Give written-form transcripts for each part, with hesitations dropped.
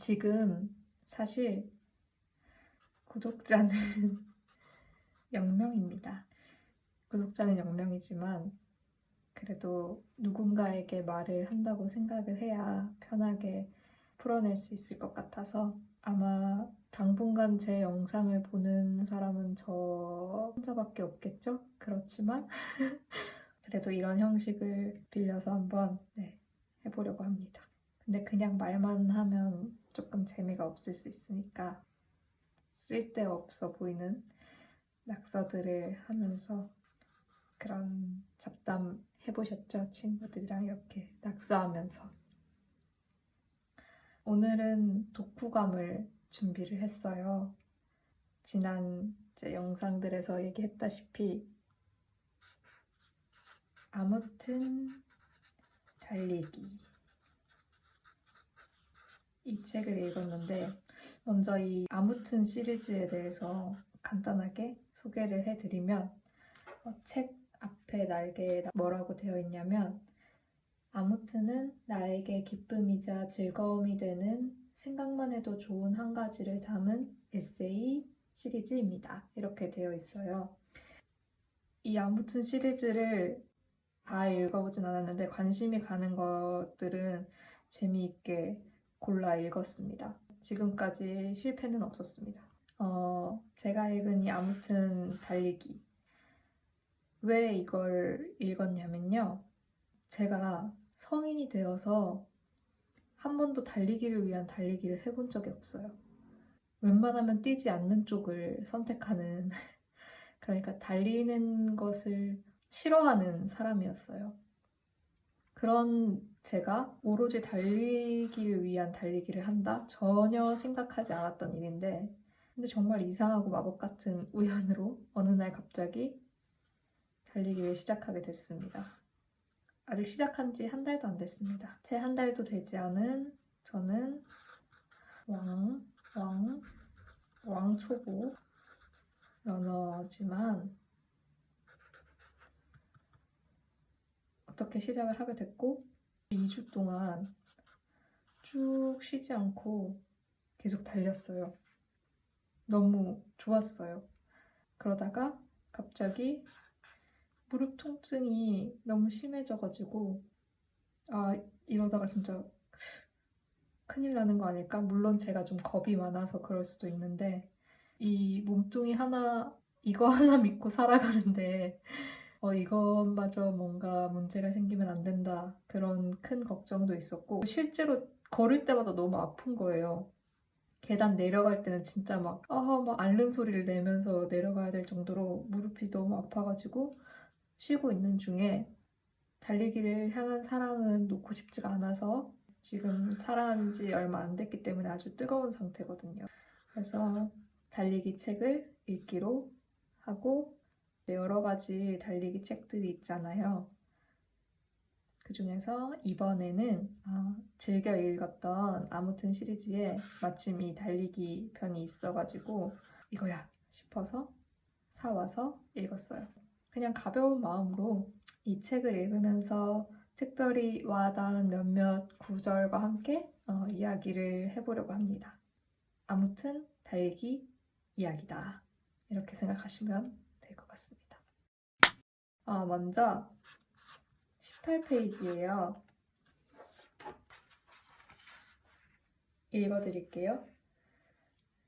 지금 사실 구독자는 0명입니다. 구독자는 0명이지만 그래도 누군가에게 말을 한다고 생각을 해야 편하게 풀어낼 수 있을 것 같아서 아마 당분간 제 영상을 보는 사람은 저 혼자밖에 없겠죠? 그렇지만 그래도 이런 형식을 빌려서 한번 해보려고 합니다. 근데 그냥 말만 하면 조금 재미가 없을 수 있으니까 쓸데없어 보이는 낙서들을 하면서 그런 잡담 해보셨죠? 친구들이랑 이렇게 낙서하면서. 오늘은 독후감을 준비를 했어요. 지난 제 영상들에서 얘기했다시피 아무튼 달리기 이 책을 읽었는데 먼저 이 아무튼 시리즈에 대해서 간단하게 소개를 해드리면 책 앞에 날개에 뭐라고 되어 있냐면 아무튼은 나에게 기쁨이자 즐거움이 되는 생각만 해도 좋은 한 가지를 담은 에세이 시리즈입니다. 이렇게 되어 있어요. 이 아무튼 시리즈를 다 읽어보진 않았는데 관심이 가는 것들은 재미있게 골라 읽었습니다. 지금까지 실패는 없었습니다. 제가 읽은 이 아무튼 달리기 왜 이걸 읽었냐면요. 제가 성인이 되어서 한 번도 달리기를 위한 달리기를 해본 적이 없어요. 웬만하면 뛰지 않는 쪽을 선택하는 그러니까 달리는 것을 싫어하는 사람이었어요. 그런 제가 오로지 달리기를 위한 달리기를 한다? 전혀 생각하지 않았던 일인데 근데 정말 이상하고 마법 같은 우연으로 어느 날 갑자기 달리기를 시작하게 됐습니다. 아직 시작한 지 한 달도 안 됐습니다. 채 한 달도 되지 않은 저는 왕초보 러너지만 어떻게 시작을 하게 됐고 2주 동안 쭉 쉬지 않고 계속 달렸어요. 너무 좋았어요. 그러다가 갑자기 무릎 통증이 너무 심해져가지고 이러다가 진짜 큰일 나는 거 아닐까? 물론 제가 좀 겁이 많아서 그럴 수도 있는데 이 몸뚱이 하나 이거 하나 믿고 살아가는데 이것마저 뭔가 문제가 생기면 안 된다 그런 큰 걱정도 있었고 실제로 걸을 때마다 너무 아픈 거예요. 계단 내려갈 때는 진짜 막 앓는 소리를 내면서 내려가야 될 정도로 무릎이 너무 아파가지고 쉬고 있는 중에 달리기를 향한 사랑은 놓고 싶지가 않아서 지금 살아난 지 얼마 안 됐기 때문에 아주 뜨거운 상태거든요. 그래서 달리기 책을 읽기로 하고 여러 가지 달리기 책들이 있잖아요. 그 중에서 이번에는 즐겨 읽었던 아무튼 시리즈에 마침 이 달리기 편이 있어가지고 이거야 싶어서 사와서 읽었어요. 그냥 가벼운 마음으로 이 책을 읽으면서 특별히 와닿은 몇몇 구절과 함께 이야기를 해보려고 합니다. 아무튼 달리기 이야기다. 이렇게 생각하시면 될 것 같습니다. 먼저 18페이지예요. 읽어드릴게요.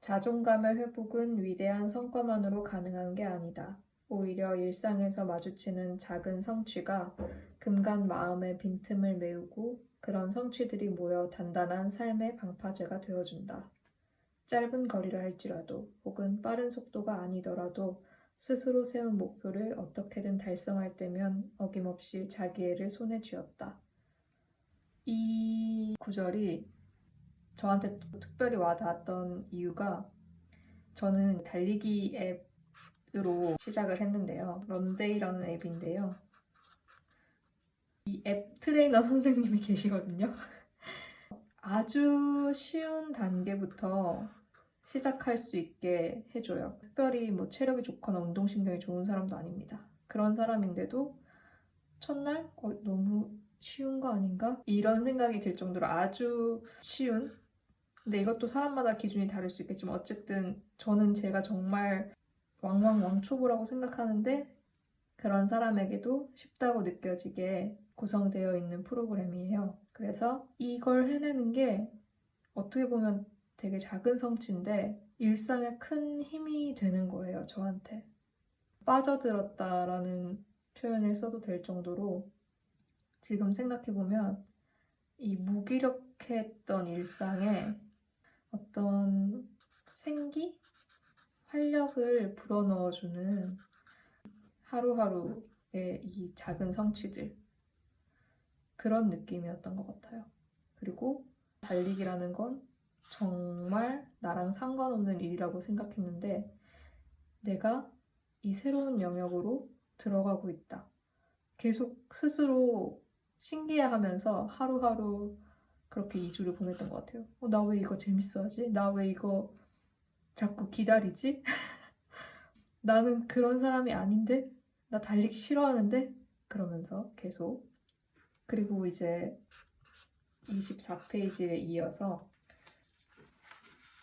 자존감의 회복은 위대한 성과만으로 가능한 게 아니다. 오히려 일상에서 마주치는 작은 성취가 금간 마음의 빈틈을 메우고 그런 성취들이 모여 단단한 삶의 방파제가 되어준다. 짧은 거리를 할지라도 혹은 빠른 속도가 아니더라도 스스로 세운 목표를 어떻게든 달성할 때면 어김없이 자기애를 손에 쥐었다. 이 구절이 저한테 특별히 와닿았던 이유가 저는 달리기 앱으로 시작을 했는데요. 런데이라는 앱인데요. 이 앱 트레이너 선생님이 계시거든요. 아주 쉬운 단계부터 시작할 수 있게 해줘요. 특별히 체력이 좋거나 운동신경이 좋은 사람도 아닙니다. 그런 사람인데도 첫날 너무 쉬운 거 아닌가? 이런 생각이 들 정도로 아주 쉬운 근데 이것도 사람마다 기준이 다를 수 있겠지만 어쨌든 저는 제가 정말 왕초보라고 생각하는데 그런 사람에게도 쉽다고 느껴지게 구성되어 있는 프로그램이에요. 그래서 이걸 해내는 게 어떻게 보면 되게 작은 성취인데 일상에 큰 힘이 되는 거예요, 저한테. 빠져들었다라는 표현을 써도 될 정도로 지금 생각해보면 이 무기력했던 일상에 어떤 생기? 활력을 불어넣어주는 하루하루의 이 작은 성취들. 그런 느낌이었던 것 같아요. 그리고 달리기라는 건 정말 나랑 상관없는 일이라고 생각했는데 내가 이 새로운 영역으로 들어가고 있다. 계속 스스로 신기해하면서 하루하루 그렇게 2주를 보냈던 것 같아요. 나 왜 이거 재밌어하지? 나 왜 이거 자꾸 기다리지? 나는 그런 사람이 아닌데? 나 달리기 싫어하는데? 그러면서 계속. 그리고 이제 24페이지에 이어서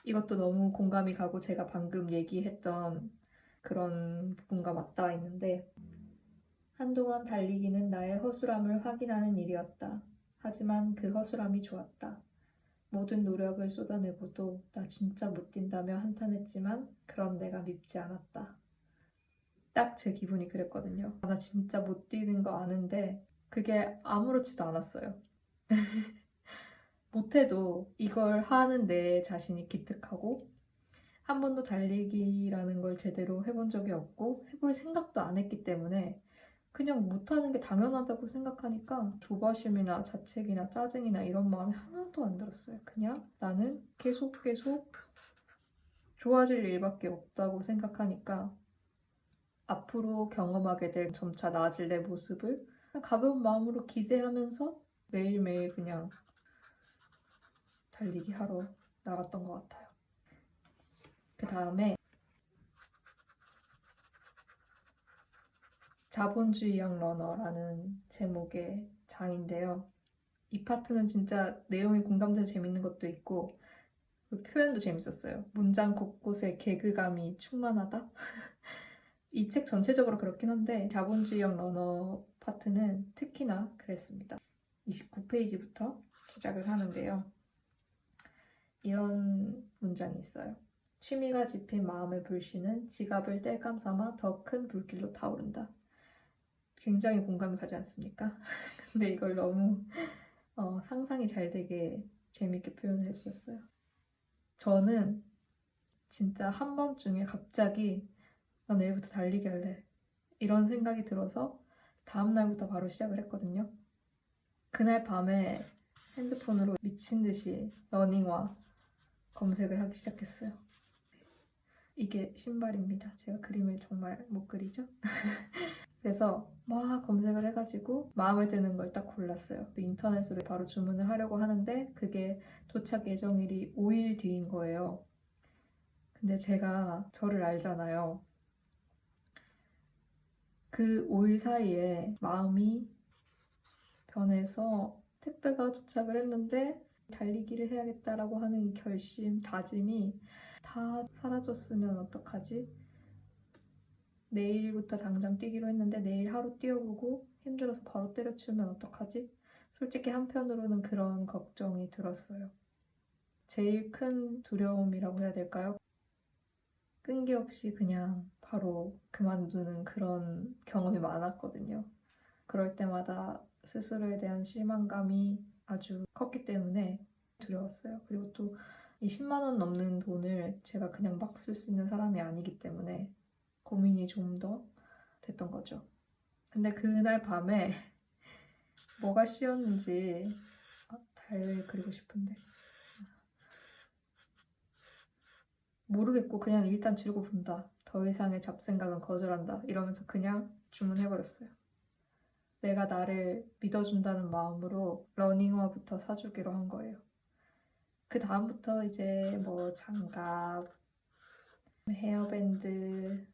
이것도 너무 공감이 가고 제가 방금 얘기했던 그런 부분과 맞닿아 있는데 한동안 달리기는 나의 허술함을 확인하는 일이었다. 하지만 그 허술함이 좋았다. 모든 노력을 쏟아내고도 나 진짜 못 뛴다며 한탄했지만 그런 내가 밉지 않았다. 딱 제 기분이 그랬거든요. 나 진짜 못 뛰는 거 아는데 그게 아무렇지도 않았어요. 못해도 이걸 하는 내 자신이 기특하고 한 번도 달리기라는 걸 제대로 해본 적이 없고 해볼 생각도 안 했기 때문에 그냥 못하는 게 당연하다고 생각하니까 조바심이나 자책이나 짜증이나 이런 마음이 하나도 안 들었어요. 그냥 나는 계속 좋아질 일밖에 없다고 생각하니까 앞으로 경험하게 될 점차 나아질 내 모습을 그냥 가벼운 마음으로 기대하면서 매일매일 그냥 달리기 하러 나갔던 것 같아요. 그 다음에 자본주의형 러너라는 제목의 장인데요. 이 파트는 진짜 내용이 공감돼서 재밌는 것도 있고 그 표현도 재밌었어요. 문장 곳곳에 개그감이 충만하다? 이 책 전체적으로 그렇긴 한데 자본주의형 러너 파트는 특히나 그랬습니다. 29페이지부터 시작을 하는데요. 이런 문장이 있어요. 취미가 집힌 마음의 불씨는 지갑을 땔감 삼아 더 큰 불길로 타오른다. 굉장히 공감이 가지 않습니까? 근데 이걸 너무 상상이 잘 되게 재밌게 표현해 주셨어요. 저는 진짜 한밤중에 갑자기 나 내일부터 달리기 할래 이런 생각이 들어서 다음날부터 바로 시작을 했거든요. 그날 밤에 핸드폰으로 미친 듯이 러닝화 검색을 하기 시작했어요. 이게 신발입니다. 제가 그림을 정말 못 그리죠? 그래서 막 검색을 해가지고 마음에 드는 걸 딱 골랐어요. 인터넷으로 바로 주문을 하려고 하는데 그게 도착 예정일이 5일 뒤인 거예요. 근데 제가 저를 알잖아요. 그 5일 사이에 마음이 변해서 택배가 도착을 했는데 달리기를 해야겠다라고 하는 이 결심, 다짐이 다 사라졌으면 어떡하지? 내일부터 당장 뛰기로 했는데 내일 하루 뛰어보고 힘들어서 바로 때려치우면 어떡하지? 솔직히 한편으로는 그런 걱정이 들었어요. 제일 큰 두려움이라고 해야 될까요? 끈기 없이 그냥 바로 그만두는 그런 경험이 많았거든요. 그럴 때마다 스스로에 대한 실망감이 아주 컸기 때문에 두려웠어요. 그리고 또 이 10만 원 넘는 돈을 제가 그냥 막 쓸 수 있는 사람이 아니기 때문에 고민이 좀 더 됐던 거죠. 근데 그날 밤에 뭐가 씌었는지 달 그리고 싶은데 모르겠고 그냥 일단 지르고 본다. 더 이상의 잡생각은 거절한다. 이러면서 그냥 주문해버렸어요. 내가 나를 믿어준다는 마음으로 러닝화부터 사주기로 한 거예요. 그 다음부터 이제 뭐 장갑, 헤어밴드,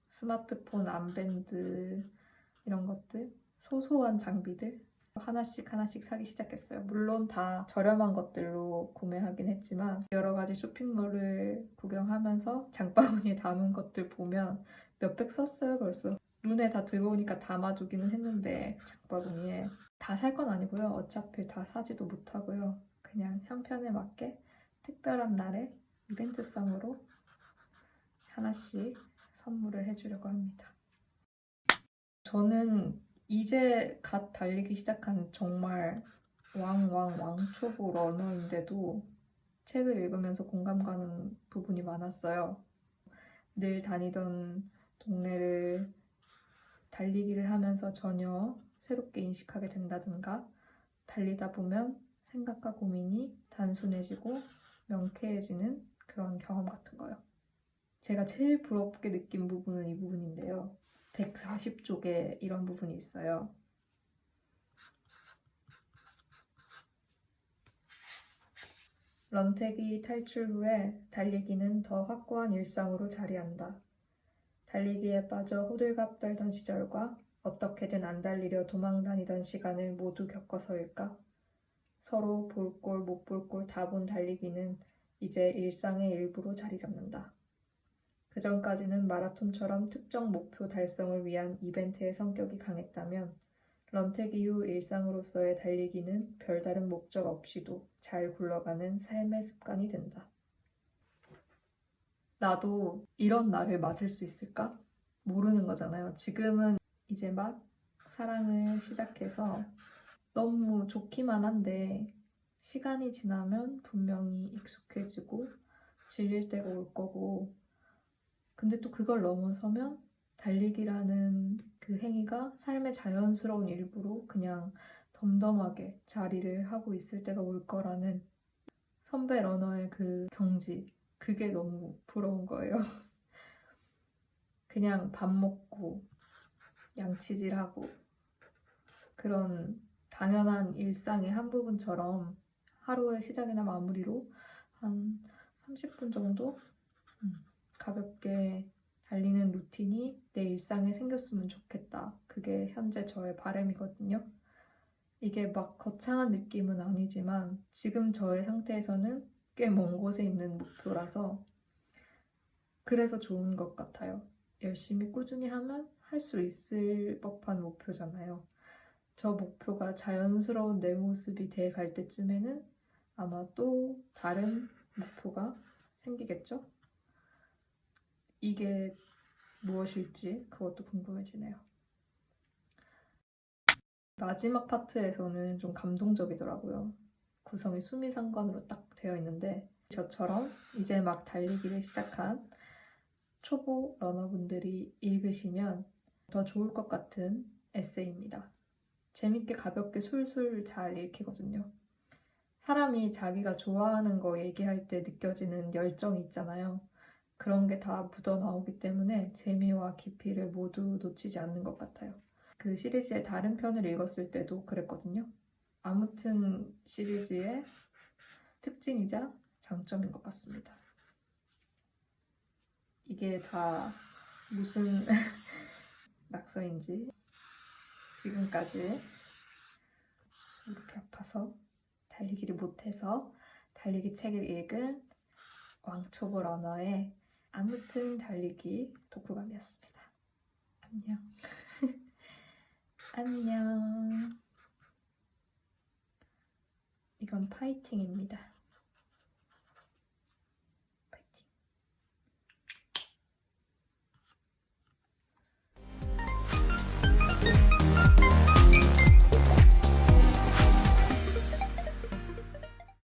스마트폰 암밴드 이런 것들 소소한 장비들 하나씩 하나씩 사기 시작했어요. 물론 다 저렴한 것들로 구매하긴 했지만 여러 가지 쇼핑몰을 구경하면서 장바구니에 담은 것들 보면 몇백 썼어요 벌써. 눈에 다 들어오니까 담아두기는 했는데 장바구니에 다 살 건 아니고요. 어차피 다 사지도 못하고요. 그냥 형편에 맞게 특별한 날에 이벤트성으로 하나씩 선물을 해주려고 합니다. 저는 이제 갓 달리기 시작한 정말 왕초보 러너인데도 책을 읽으면서 공감 가는 부분이 많았어요. 늘 다니던 동네를 달리기를 하면서 전혀 새롭게 인식하게 된다든가, 달리다 보면 생각과 고민이 단순해지고 명쾌해지는 그런 경험 같은 거요. 제가 제일 부럽게 느낀 부분은 이 부분인데요. 140쪽에 이런 부분이 있어요. 런태기 탈출 후에 달리기는 더 확고한 일상으로 자리한다. 달리기에 빠져 호들갑 떨던 시절과 어떻게든 안 달리려 도망다니던 시간을 모두 겪어서일까? 서로 볼 꼴 못 볼 꼴 다 본 달리기는 이제 일상의 일부로 자리 잡는다. 그전까지는 마라톤처럼 특정 목표 달성을 위한 이벤트의 성격이 강했다면 런택 이후 일상으로서의 달리기는 별다른 목적 없이도 잘 굴러가는 삶의 습관이 된다. 나도 이런 날을 맞을 수 있을까? 모르는 거잖아요. 지금은 이제 막 사랑을 시작해서 너무 좋기만 한데 시간이 지나면 분명히 익숙해지고 질릴 때가 올 거고, 근데 또 그걸 넘어서면 달리기라는 그 행위가 삶의 자연스러운 일부로 그냥 덤덤하게 자리를 하고 있을 때가 올 거라는 선배 러너의 그 경지, 그게 너무 부러운 거예요. 그냥 밥 먹고 양치질하고 그런 당연한 일상의 한 부분처럼 하루의 시작이나 마무리로 한 30분 정도 가볍게 달리는 루틴이 내 일상에 생겼으면 좋겠다. 그게 현재 저의 바람이거든요. 이게 막 거창한 느낌은 아니지만 지금 저의 상태에서는 꽤 먼 곳에 있는 목표라서 그래서 좋은 것 같아요. 열심히 꾸준히 하면 할 수 있을 법한 목표잖아요. 저 목표가 자연스러운 내 모습이 돼 갈 때쯤에는 아마 또 다른 목표가 생기겠죠? 이게 무엇일지 그것도 궁금해지네요. 마지막 파트에서는 좀 감동적이더라고요. 구성이 수미상관으로 딱 되어 있는데 저처럼 이제 막 달리기를 시작한 초보 러너분들이 읽으시면 더 좋을 것 같은 에세이입니다. 재밌게 가볍게 술술 잘 읽히거든요. 사람이 자기가 좋아하는 거 얘기할 때 느껴지는 열정이 있잖아요. 그런 게 다 묻어나오기 때문에 재미와 깊이를 모두 놓치지 않는 것 같아요. 그 시리즈의 다른 편을 읽었을 때도 그랬거든요. 아무튼 시리즈의 특징이자 장점인 것 같습니다. 이게 다 무슨 낙서인지 지금까지 이렇게 아파서 달리기를 못해서 달리기 책을 읽은 왕초보 러너의 아무튼 달리기 독후감이었습니다. 안녕. 안녕. 이건 파이팅입니다.